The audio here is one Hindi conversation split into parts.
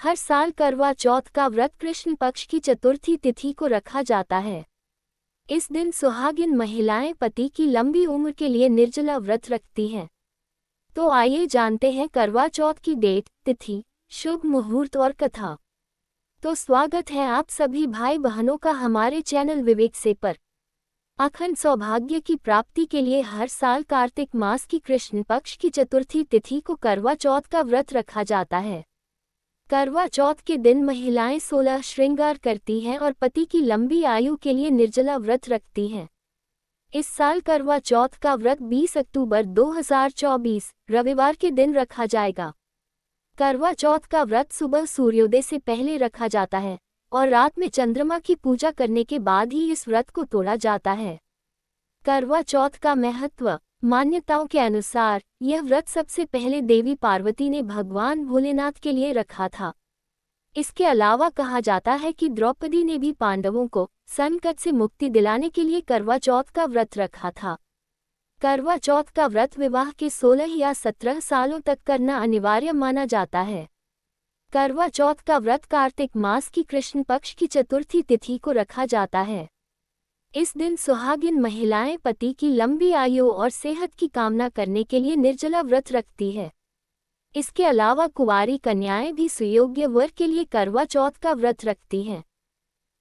हर साल करवा चौथ का व्रत कृष्ण पक्ष की चतुर्थी तिथि को रखा जाता है। इस दिन सुहागिन महिलाएं पति की लंबी उम्र के लिए निर्जला व्रत रखती हैं। तो आइए जानते हैं करवा चौथ की डेट, तिथि, शुभ मुहूर्त और कथा। तो स्वागत है आप सभी भाई बहनों का हमारे चैनल विवेक से पर। अखंड सौभाग्य की प्राप्ति के लिए हर साल कार्तिक मास की कृष्ण पक्ष की चतुर्थी तिथि को करवा चौथ का व्रत रखा जाता है। करवा चौथ के दिन महिलाएं 16 श्रृंगार करती हैं और पति की लंबी आयु के लिए निर्जला व्रत रखती हैं। इस साल करवा चौथ का व्रत 20 अक्टूबर 2024 रविवार के दिन रखा जाएगा। करवा चौथ का व्रत सुबह सूर्योदय से पहले रखा जाता है और रात में चंद्रमा की पूजा करने के बाद ही इस व्रत को तोड़ा जाता है। करवा चौथ का महत्व। मान्यताओं के अनुसार यह व्रत सबसे पहले देवी पार्वती ने भगवान भोलेनाथ के लिए रखा था। इसके अलावा कहा जाता है कि द्रौपदी ने भी पांडवों को संकट से मुक्ति दिलाने के लिए करवा चौथ का व्रत रखा था। करवा चौथ का व्रत विवाह के 16 या 17 सालों तक करना अनिवार्य माना जाता है। करवा चौथ का व्रत कार्तिक मास की कृष्ण पक्ष की चतुर्थी तिथि को रखा जाता है। इस दिन सुहागिन महिलाएं पति की लंबी आयु और सेहत की कामना करने के लिए निर्जला व्रत रखती है। इसके अलावा कुंवारी कन्याएं भी सुयोग्य वर के लिए करवा चौथ का व्रत रखती हैं।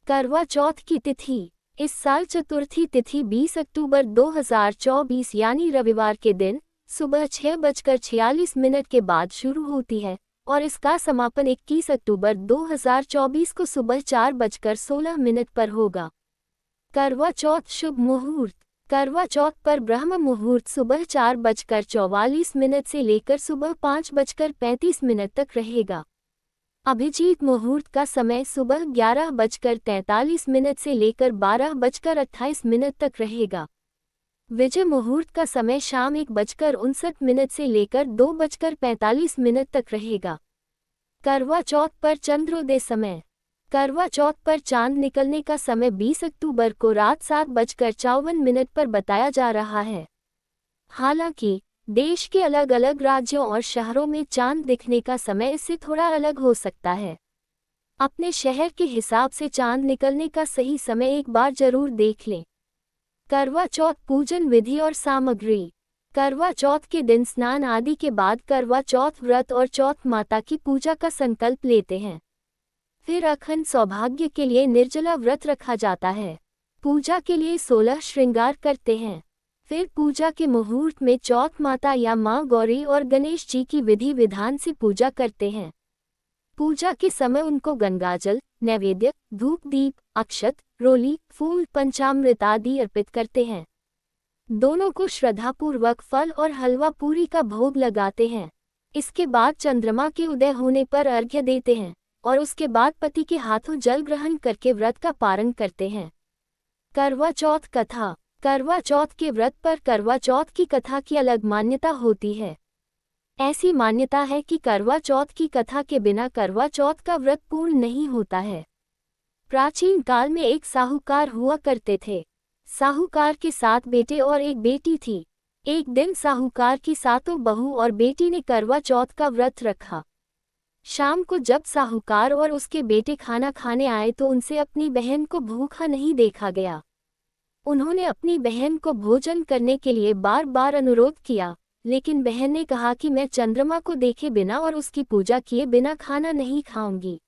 करवा चौथ की तिथि। इस साल चतुर्थी तिथि 20 अक्टूबर 2024 यानी रविवार के दिन सुबह 6:46 के बाद शुरू होती है और इसका समापन 21 अक्टूबर 2024 को सुबह 4:16 पर होगा। करवा चौथ शुभ मुहूर्त। करवा चौथ पर ब्रह्म मुहूर्त सुबह 4:44 से लेकर सुबह 5:35 तक रहेगा। अभिजीत मुहूर्त का समय सुबह 11:43 से लेकर 12:28 तक रहेगा। विजय मुहूर्त का समय शाम 1:59 से लेकर 2:45 तक रहेगा। करवा चौथ पर चंद्रोदय समय। करवा चौथ पर चांद निकलने का समय 20 अक्टूबर को रात 7:54 पर बताया जा रहा है। हालांकि देश के अलग अलग राज्यों और शहरों में चांद दिखने का समय इससे थोड़ा अलग हो सकता है। अपने शहर के हिसाब से चांद निकलने का सही समय एक बार जरूर देख लें। करवा चौथ पूजन विधि और सामग्री। करवा चौथ के दिन स्नान आदि के बाद करवा चौथ व्रत और चौथ माता की पूजा का संकल्प लेते हैं। फिर अखंड सौभाग्य के लिए निर्जला व्रत रखा जाता है। पूजा के लिए 16 श्रृंगार करते हैं। फिर पूजा के मुहूर्त में चौथ माता या माँ गौरी और गणेश जी की विधि विधान से पूजा करते हैं। पूजा के समय उनको गंगाजल, नैवेद्य, धूप दीप, अक्षत, रोली, फूल, पंचामृत आदि अर्पित करते हैं। दोनों को श्रद्धापूर्वक फल और हलवा पूरी का भोग लगाते हैं। इसके बाद चंद्रमा के उदय होने पर अर्घ्य देते हैं और उसके बाद पति के हाथों जल ग्रहण करके व्रत का पारण करते हैं। करवा चौथ कथा। करवा चौथ के व्रत पर करवा चौथ की कथा की अलग मान्यता होती है। ऐसी मान्यता है कि करवा चौथ की कथा के बिना करवा चौथ का व्रत पूर्ण नहीं होता है। प्राचीन काल में एक साहूकार हुआ करते थे। साहूकार के 7 बेटे और एक बेटी थी। एक दिन साहूकार की 7 बहू और बेटी ने करवा चौथ का व्रत रखा। शाम को जब साहूकार और उसके बेटे खाना खाने आए तो उनसे अपनी बहन को भूखा नहीं देखा गया। उन्होंने अपनी बहन को भोजन करने के लिए बार बार अनुरोध किया, लेकिन बहन ने कहा कि मैं चंद्रमा को देखे बिना और उसकी पूजा किए बिना खाना नहीं खाऊंगी।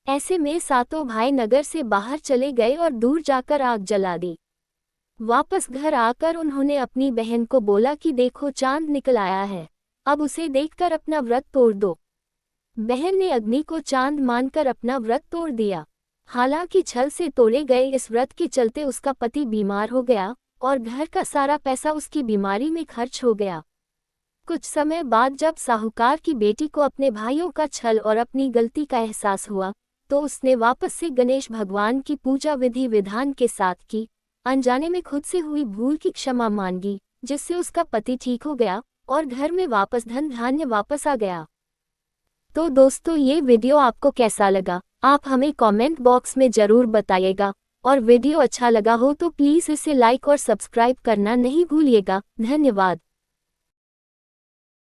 ऐसे में 7 भाई नगर से बाहर चले गए और दूर जाकर आग जला दी। वापस घर आकर उन्होंने अपनी बहन को बोला कि देखो चांद निकल आया है, अब उसे देखकर अपना व्रत तोड़ दो। बहन ने अग्नि को चांद मानकर अपना व्रत तोड़ दिया। हालांकि छल से तोड़े गए इस व्रत के चलते उसका पति बीमार हो गया और घर का सारा पैसा उसकी बीमारी में खर्च हो गया। कुछ समय बाद जब साहूकार की बेटी को अपने भाइयों का छल और अपनी गलती का एहसास हुआ तो उसने वापस से गणेश भगवान की पूजा विधि विधान के साथ की। अनजाने में खुद से हुई भूल की क्षमा मांगी, जिससे उसका पति ठीक हो गया और घर में वापस धन धान्य वापस आ गया। तो दोस्तों ये वीडियो आपको कैसा लगा आप हमें कमेंट बॉक्स में ज़रूर बताइएगा और वीडियो अच्छा लगा हो तो प्लीज़ इसे लाइक और सब्सक्राइब करना नहीं भूलिएगा। धन्यवाद।